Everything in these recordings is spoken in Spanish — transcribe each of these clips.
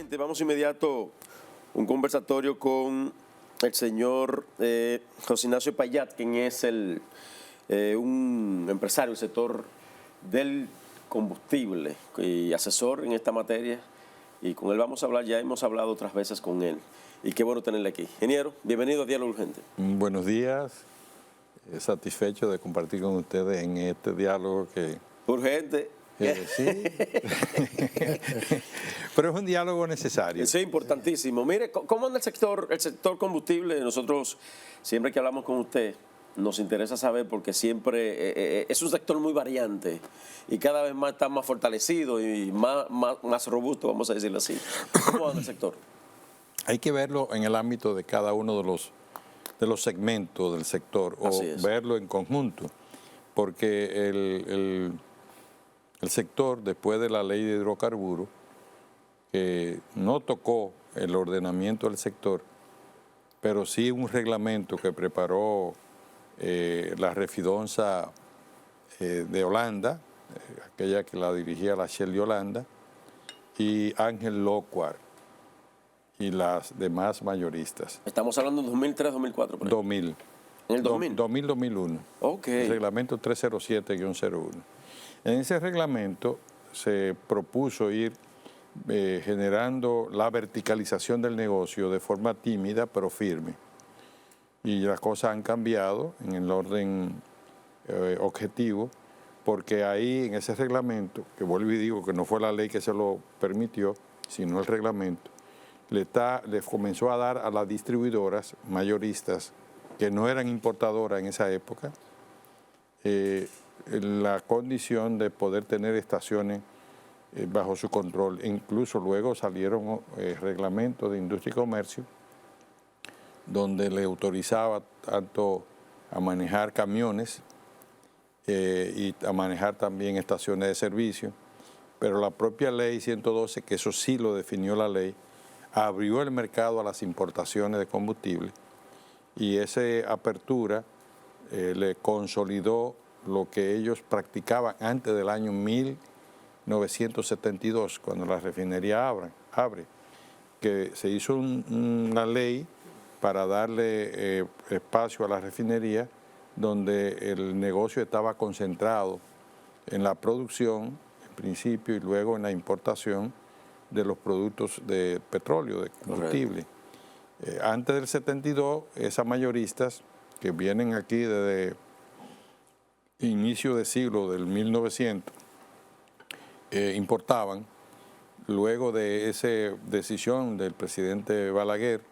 Gente, vamos inmediato un conversatorio con el señor José Ignacio Payat, quien es un empresario del sector del combustible y asesor en esta materia. Y con él vamos a hablar, ya hemos hablado otras veces con él. Y qué bueno tenerle aquí. Ingeniero, bienvenido a Diálogo Urgente. Buenos días, satisfecho de compartir con ustedes en este diálogo que... Urgente. Sí, pero es un diálogo necesario. Eso es importantísimo. Mire, ¿cómo anda el sector combustible? Nosotros, siempre que hablamos con usted, nos interesa saber porque siempre es un sector muy variante y cada vez más está más fortalecido y más robusto, vamos a decirlo así. ¿Cómo anda el sector? Hay que verlo en el ámbito de cada uno de los segmentos del sector o verlo en conjunto, porque el sector, después de la ley de hidrocarburos, que no tocó el ordenamiento del sector, pero sí un reglamento que preparó la Refidonza de Holanda, aquella que la dirigía la Shell de Holanda, y Ángel Locuar y las demás mayoristas. Estamos hablando de 2003, 2004. 2000. ¿En el 2000? 2000-2001. Ok. El reglamento 307-01. En ese reglamento se propuso ir generando la verticalización del negocio de forma tímida pero firme. Y las cosas han cambiado en el orden objetivo, porque ahí en ese reglamento, que vuelvo y digo que no fue la ley que se lo permitió, sino el reglamento, le comenzó a dar a las distribuidoras mayoristas, que no eran importadoras en esa época, la condición de poder tener estaciones bajo su control. Incluso luego salieron reglamentos de industria y comercio donde le autorizaba tanto a manejar camiones y a manejar también estaciones de servicio, pero la propia ley 112, que eso sí lo definió la ley, abrió el mercado a las importaciones de combustible y esa apertura le consolidó lo que ellos practicaban antes del año 1972, cuando la refinería abre, que se hizo una ley para darle espacio a la refinería, donde el negocio estaba concentrado en la producción, en principio, y luego en la importación de los productos de petróleo, de combustible. Antes del 72, esas mayoristas que vienen aquí desde inicio de siglo del 1900, importaban. Luego de esa decisión del presidente Balaguer,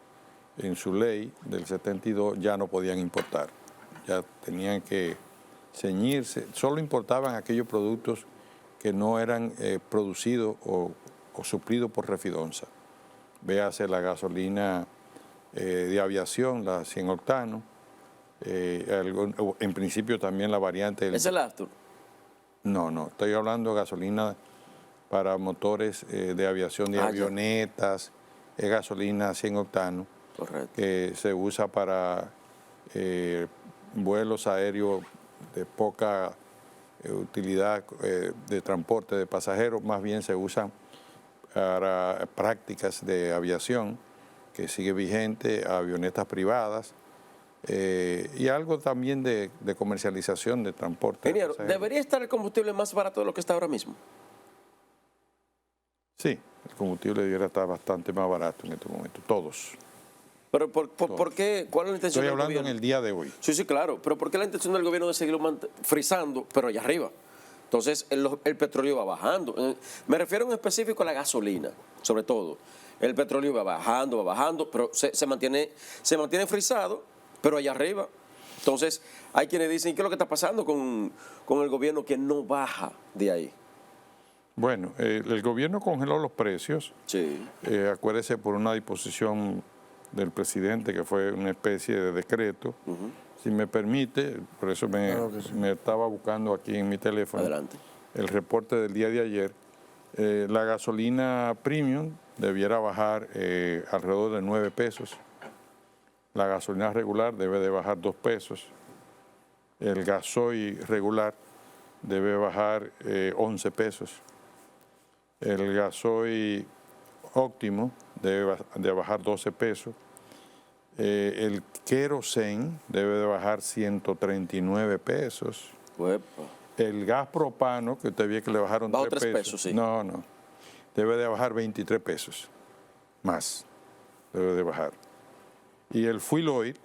en su ley del 72, ya no podían importar, ya tenían que ceñirse, solo importaban aquellos productos que no eran producidos o suplidos por Refidonza. Véase la gasolina de aviación, la 100 octanos, en principio también la variante... ¿Es el Astur? No, estoy hablando de gasolina para motores de aviación, de avionetas, es gasolina 100 octanos. Correcto. Que se usa para vuelos aéreos de poca utilidad de transporte de pasajeros, más bien se usan para prácticas de aviación, que sigue vigente, avionetas privadas, y algo también de comercialización de transporte. Ingeniero, ¿debería estar el combustible más barato de lo que está ahora mismo? Sí, el combustible debería estar bastante más barato en este momento, todos. ¿Pero por qué? ¿Cuál es la intención del gobierno? Estoy hablando en el día de hoy. Sí, claro. Pero ¿por qué la intención del gobierno de seguirlo frizando, pero allá arriba? Entonces, el petróleo va bajando. Me refiero en específico a la gasolina, sobre todo. El petróleo va bajando, pero se mantiene frizado, pero allá arriba. Entonces, hay quienes dicen, ¿qué es lo que está pasando con el gobierno que no baja de ahí? Bueno, el gobierno congeló los precios. Sí. Acuérdese, por una disposición del presidente, que fue una especie de decreto. Si me permite, por eso me estaba buscando aquí en mi teléfono. Adelante. El reporte del día de ayer. La gasolina premium debiera bajar alrededor de 9 pesos. La gasolina regular debe de bajar 2 pesos. El gasoil regular debe bajar 11 pesos. El gasoil óptimo debe de bajar 12 pesos. El querosén debe de bajar 139 pesos. Uepa. El gas propano, que usted vio que le bajaron 3 pesos. Sí. No, debe de bajar 23 pesos. Más debe de bajar. Y el fuel oil,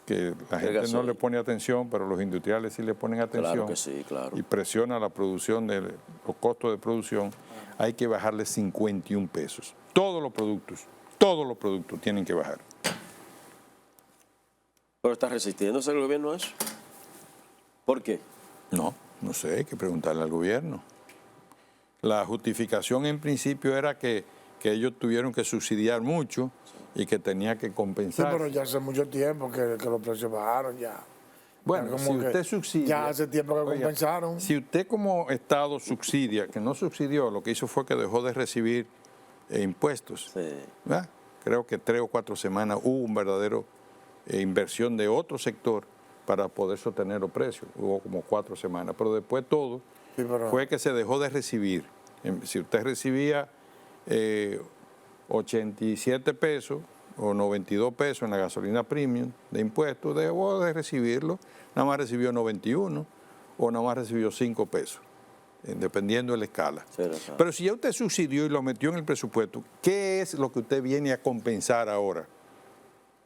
que la gente no le pone atención, pero los industriales sí le ponen atención. Claro que sí, claro. Y presiona la producción, los costos de producción, hay que bajarle 51 pesos. Todos los productos tienen que bajar. ¿Pero está resistiéndose el gobierno a eso? ¿Por qué? No sé, hay que preguntarle al gobierno. La justificación en principio era que ellos tuvieron que subsidiar mucho y que tenía que compensar. Sí, pero ya hace mucho tiempo que los precios bajaron ya. Bueno, si usted subsidia... Ya hace tiempo que compensaron. Si usted como Estado subsidia, que no subsidió, lo que hizo fue que dejó de recibir impuestos. Sí. ¿Verdad? Creo que 3 o 4 semanas hubo un verdadero inversión de otro sector para poder sostener los precios. Hubo como 4 semanas, pero después todo fue que se dejó de recibir. Si usted recibía 87 pesos o 92 pesos en la gasolina premium de impuestos, dejó de recibirlo, nada más recibió 91 o nada más recibió 5 pesos, dependiendo de la escala. Sí, pero si ya usted subsidió y lo metió en el presupuesto, ¿qué es lo que usted viene a compensar ahora?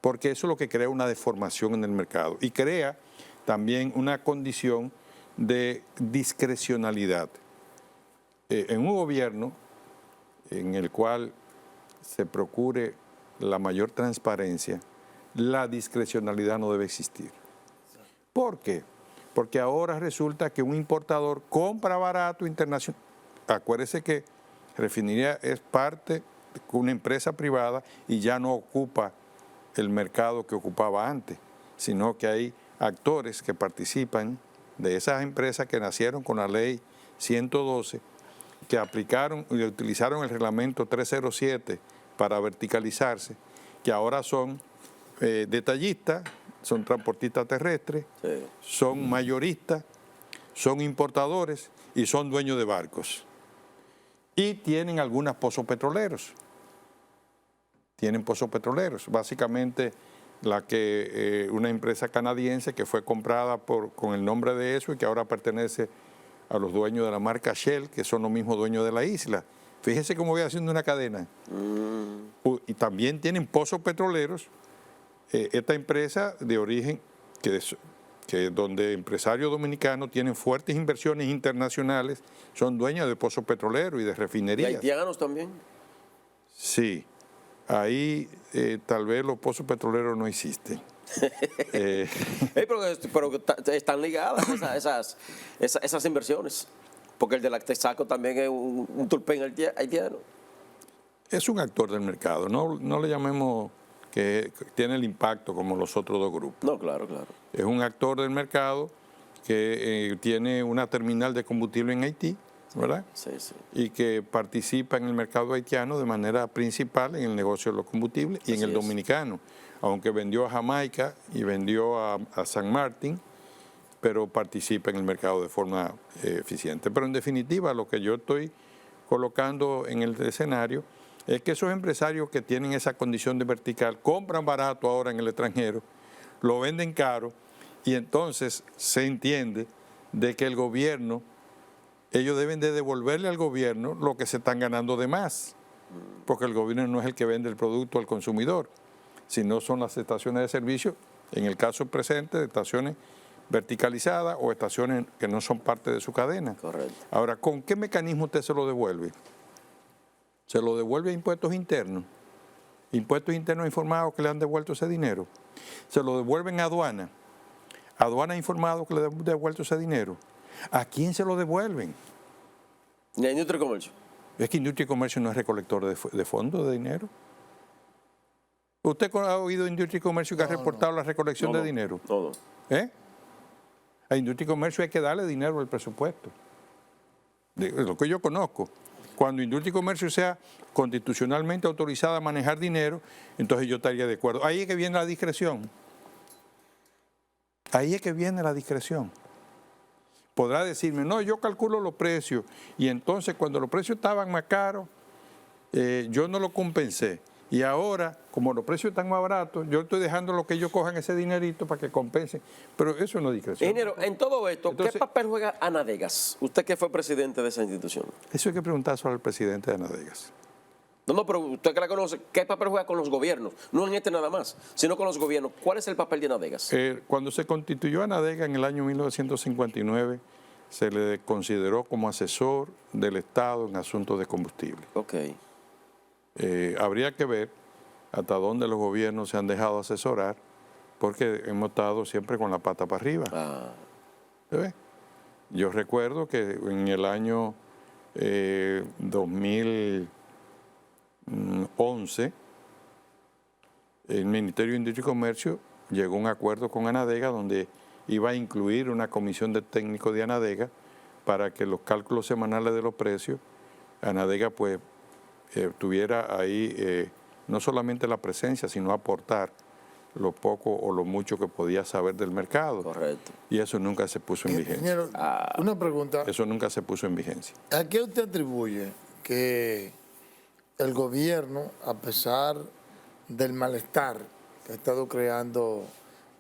Porque eso es lo que crea una deformación en el mercado y crea también una condición de discrecionalidad. En un gobierno en el cual se procure la mayor transparencia, la discrecionalidad no debe existir. ¿Por qué? Porque ahora resulta que un importador compra barato internacional. Acuérdese que Refinería es parte de una empresa privada y ya no ocupa el mercado que ocupaba antes, sino que hay actores que participan de esas empresas que nacieron con la ley 112, que aplicaron y utilizaron el reglamento 307 para verticalizarse, que ahora son detallistas, son transportistas terrestres, sí, son mayoristas, son importadores y son dueños de barcos. Y tienen algunos pozos petroleros. Tienen pozos petroleros. Básicamente una empresa canadiense que fue comprada con el nombre de eso y que ahora pertenece a los dueños de la marca Shell, que son los mismos dueños de la isla. Fíjese cómo voy haciendo una cadena. Y también tienen pozos petroleros. Esta empresa de origen, donde empresarios dominicanos tienen fuertes inversiones internacionales, son dueños de pozos petroleros y de refinerías. ¿Y haitianos también? Sí. Ahí tal vez los pozos petroleros no existen. Pero están ligadas esas inversiones, porque el de la Texaco también es un turpén haitiano. Es un actor del mercado, no le llamemos que tiene el impacto como los otros dos grupos. No, claro. Es un actor del mercado que tiene una terminal de combustible en Haití, ¿verdad? Sí. Y que participa en el mercado haitiano de manera principal en el negocio de los combustibles y en el dominicano, aunque vendió a Jamaica y vendió a San Martín, pero participa en el mercado de forma eficiente. Pero en definitiva, lo que yo estoy colocando en el escenario es que esos empresarios que tienen esa condición de vertical compran barato ahora en el extranjero, lo venden caro y entonces se entiende de que el gobierno, ellos deben de devolverle al gobierno lo que se están ganando de más, porque el gobierno no es el que vende el producto al consumidor, sino son las estaciones de servicio, en el caso presente, de estaciones verticalizadas o estaciones que no son parte de su cadena. Correcto. Ahora, ¿con qué mecanismo usted se lo devuelve? Se lo devuelve a impuestos internos informados que le han devuelto ese dinero. Se lo devuelven a aduana ha informado que le han devuelto ese dinero. ¿A quién se lo devuelven? ¿Y a Industria y Comercio? Es que Industria y Comercio no es recolector de fondos de dinero. ¿Usted ha oído Industria y Comercio que ha reportado la recolección de dinero? Todo. A Industria y Comercio hay que darle dinero al presupuesto. De lo que yo conozco. Cuando Industria y Comercio sea constitucionalmente autorizada a manejar dinero, entonces yo estaría de acuerdo. Ahí es que viene la discreción. Podrá decirme, no, yo calculo los precios y entonces cuando los precios estaban más caros, yo no lo compensé. Y ahora, como los precios están más baratos, yo estoy dejando lo que ellos cojan ese dinerito para que compensen. Pero eso no es discreción. Ingeniero, en todo esto, Entonces, ¿qué papel juega Anadegas? Usted que fue presidente de esa institución. Eso hay que preguntar sobre el presidente de Anadegas. No, pero usted que la conoce, ¿qué papel juega con los gobiernos? No en este nada más, sino con los gobiernos. ¿Cuál es el papel de Anadegas? Cuando se constituyó Anadega en el año 1959, se le consideró como asesor del Estado en asuntos de combustible. Ok. Habría que ver hasta dónde los gobiernos se han dejado asesorar, porque hemos estado siempre con la pata para arriba. ¿Se ve? Yo recuerdo que en el año 2011, el Ministerio de Industria y Comercio llegó a un acuerdo con Anadega donde iba a incluir una comisión de técnicos de Anadega para que los cálculos semanales de los precios, Anadega pues tuviera ahí no solamente la presencia, sino aportar lo poco o lo mucho que podía saber del mercado. Correcto. Y eso nunca se puso en vigencia. Ingeniero, una pregunta. Eso nunca se puso en vigencia. ¿A qué usted atribuye que el gobierno, a pesar del malestar que ha estado creando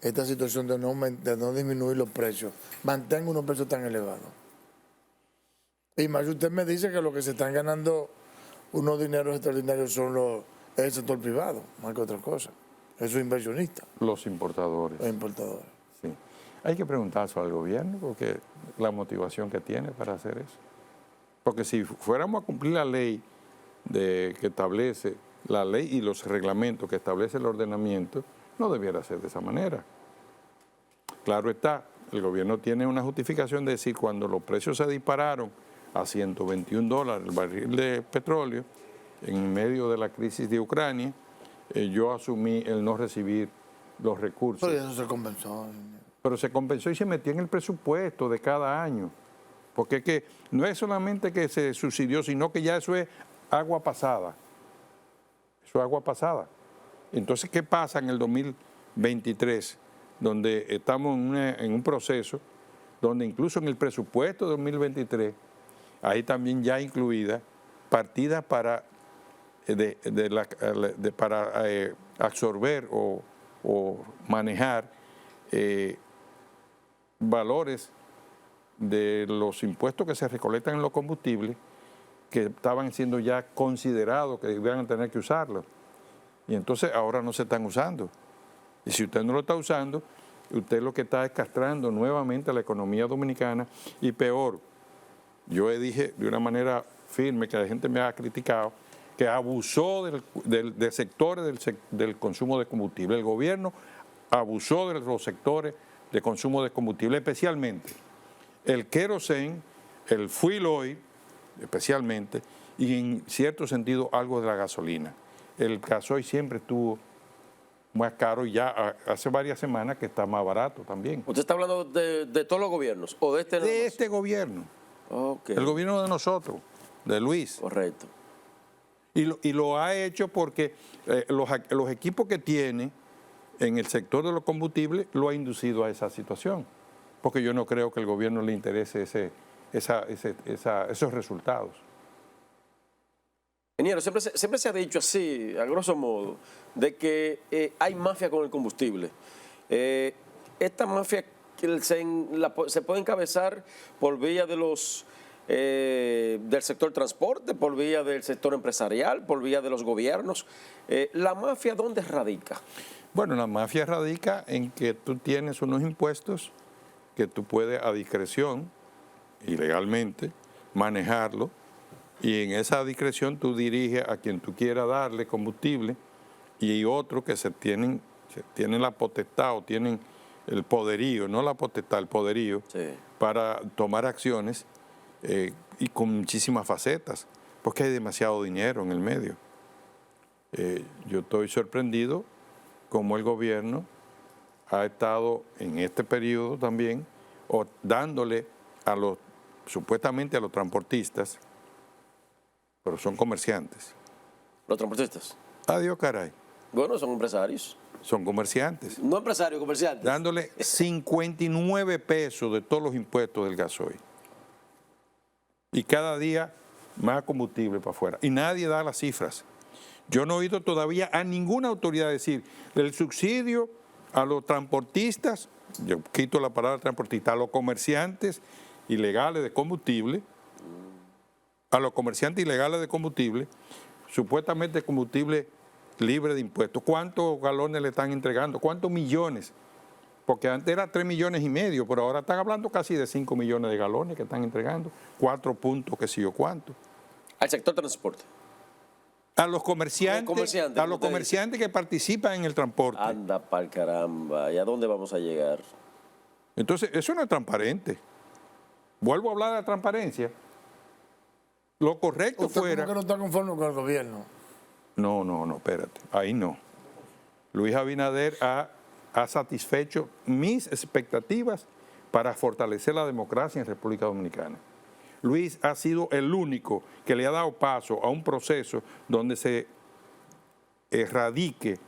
esta situación de no disminuir los precios, mantenga unos precios tan elevados? Y más usted me dice que lo que se están ganando unos dineros extraordinarios son el sector privado, más que otra cosa. Esos inversionistas. Los importadores. Los importadores. Sí. Hay que preguntárselo al gobierno porque la motivación que tiene para hacer eso. Porque si fuéramos a cumplir la ley que establece, la ley y los reglamentos que establece el ordenamiento, no debiera ser de esa manera. Claro está, el gobierno tiene una justificación de decir cuando los precios se dispararon a $121 el barril de petróleo, en medio de la crisis de Ucrania, yo asumí el no recibir los recursos. Pero eso se compensó. Pero se compensó y se metió en el presupuesto de cada año. Porque es que no es solamente que se subsidió, sino que ya eso es agua pasada. Eso es agua pasada. Entonces, ¿qué pasa en el 2023? Donde estamos en un proceso donde incluso en el presupuesto de 2023 hay también ya incluida partidas para absorber o manejar valores de los impuestos que se recolectan en los combustibles que estaban siendo ya considerados que iban a tener que usarlos. Y entonces ahora no se están usando. Y si usted no lo está usando, usted lo que está es castrando nuevamente a la economía dominicana y peor. Yo dije de una manera firme que la gente me ha criticado que abusó de sectores del consumo de combustible. El gobierno abusó de los sectores de consumo de combustible, especialmente el querosén, el fuel oil, especialmente, y en cierto sentido algo de la gasolina. El gasoil siempre estuvo más caro y ya hace varias semanas que está más barato también. ¿Usted está hablando de todos los gobiernos o de este? De este gobierno. Okay. El gobierno de nosotros, de Luis. Correcto. Y lo ha hecho porque los equipos que tiene en el sector de los combustibles lo ha inducido a esa situación. Porque yo no creo que el gobierno le interese esos resultados. Ingeniero, siempre se ha dicho así, a grosso modo, de que hay mafia con el combustible. Esta mafia se puede encabezar por vía de del sector transporte, por vía del sector empresarial, por vía de los gobiernos. ¿La mafia dónde radica? Bueno, la mafia radica en que tú tienes unos impuestos que tú puedes a discreción, ilegalmente, manejarlo, y en esa discreción tú diriges a quien tú quieras darle combustible, y hay otros que tienen la potestad o tienen el poderío, no la potestad, el poderío, sí, para tomar acciones y con muchísimas facetas, porque hay demasiado dinero en el medio. Yo estoy sorprendido como el gobierno ha estado en este periodo también dándole supuestamente a los transportistas, pero son comerciantes. ¿Los transportistas? Adiós, caray. Bueno, son empresarios. Son comerciantes. No empresarios, comerciantes. Dándole 59 pesos de todos los impuestos del gasoil. Y cada día más combustible para afuera. Y nadie da las cifras. Yo no he oído todavía a ninguna autoridad decir el subsidio a los transportistas, yo quito la palabra transportista, a los comerciantes ilegales de combustible, supuestamente combustible libre de impuestos. ¿Cuántos galones le están entregando? ¿Cuántos millones? Porque antes era 3,5 millones, pero ahora están hablando casi de 5 millones de galones que están entregando, 4 puntos, qué sé yo cuánto. Al sector transporte. A los comerciantes que participan en el transporte. Anda pa'l caramba, ¿y a dónde vamos a llegar? Entonces, eso no es transparente. Vuelvo a hablar de la transparencia. Lo correcto fuera... ¿Usted no está conforme con el gobierno? No, espérate, ahí no. Luis Abinader ha satisfecho mis expectativas para fortalecer la democracia en República Dominicana. Luis ha sido el único que le ha dado paso a un proceso donde se erradique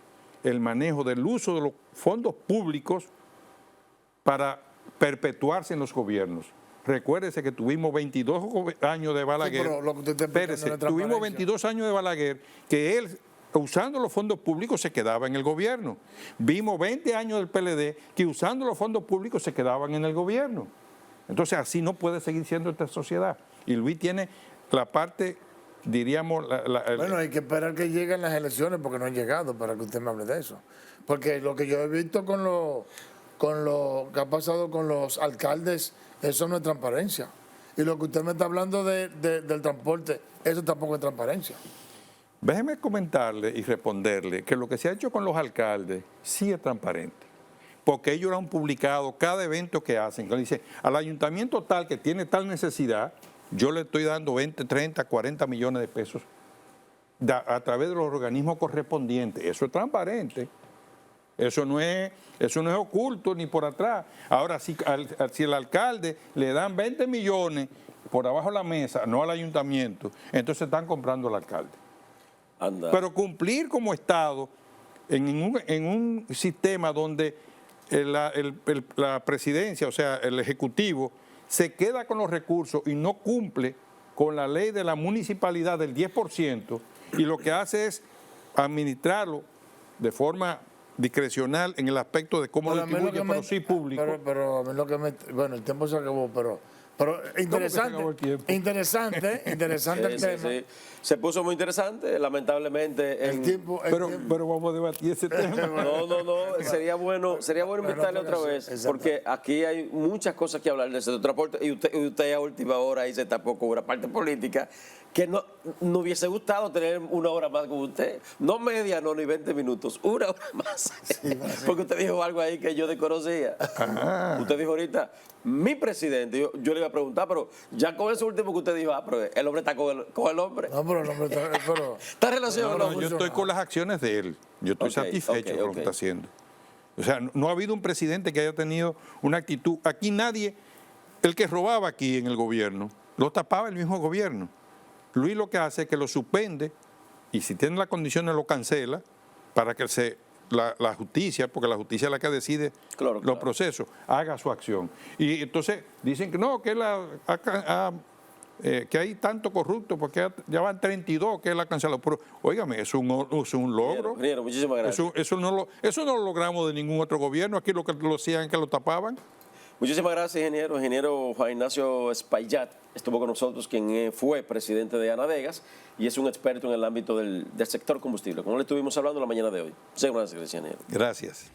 el manejo del uso de los fondos públicos para perpetuarse en los gobiernos. Recuérdese que tuvimos 22 años de Balaguer. Sí, pero lo que usted está explicando es tuvimos 22 años de Balaguer que él, usando los fondos públicos, se quedaba en el gobierno. Vimos 20 años del PLD que usando los fondos públicos se quedaban en el gobierno. Entonces así no puede seguir siendo esta sociedad. Y Luis tiene la parte, diríamos... Bueno, hay que esperar que lleguen las elecciones porque no han llegado para que usted me hable de eso. Porque lo que yo he visto con lo que ha pasado con los alcaldes, eso no es transparencia. Y lo que usted me está hablando del transporte, eso tampoco es transparencia. Déjeme comentarle y responderle que lo que se ha hecho con los alcaldes sí es transparente. Porque ellos han publicado cada evento que hacen. Cuando dice, al ayuntamiento tal que tiene tal necesidad, yo le estoy dando 20, 30, 40 millones de pesos a través de los organismos correspondientes. Eso es transparente. Eso no es oculto ni por atrás. Ahora, si el alcalde le dan 20 millones por abajo de la mesa, no al ayuntamiento, entonces están comprando al alcalde. Anda. Pero cumplir como Estado en un sistema donde la presidencia, o sea, el Ejecutivo, se queda con los recursos y no cumple con la ley de la municipalidad del 10%, y lo que hace es administrarlo de forma discrecional en el aspecto de cómo lo distribuye, pero sí público. Pero a mí lo que bueno, el tiempo se acabó, pero interesante el tema. Sí. Se puso muy interesante, lamentablemente. Pero vamos a debatir ese tema. No, sería bueno invitarle otra vez, porque aquí hay muchas cosas que hablar del sector transporte y usted a última hora ahí se tapó con una parte política que no hubiese gustado tener una hora más con usted. No media, no, ni 20 minutos, una hora más. Sí, porque usted dijo algo ahí que yo desconocía. Usted dijo ahorita, mi presidente, yo le iba a preguntar, pero ya con eso último que usted dijo, pero el hombre está con el hombre. No, pero el hombre está relacionado. No, yo estoy con las acciones de él. Yo estoy satisfecho con lo que está haciendo. O sea, no ha habido un presidente que haya tenido una actitud. Aquí nadie, el que robaba aquí en el gobierno, lo tapaba el mismo gobierno. Luis lo que hace es que lo suspende y si tiene las condiciones lo cancela para que la justicia, porque la justicia es la que decide los procesos, haga su acción. Y entonces dicen que no, que que hay tanto corrupto, porque ya van 32 que él ha cancelado. Pero, óigame, es un logro. Ingeniero, muchísimas gracias. Eso no lo logramos de ningún otro gobierno. Aquí lo que lo hacían que lo tapaban. Muchísimas gracias, ingeniero. Ingeniero Juan Ignacio Espaillat estuvo con nosotros, quien fue presidente de Anadegas y es un experto en el ámbito del sector combustible. Como le estuvimos hablando la mañana de hoy. Muchas gracias, ingeniero. Gracias.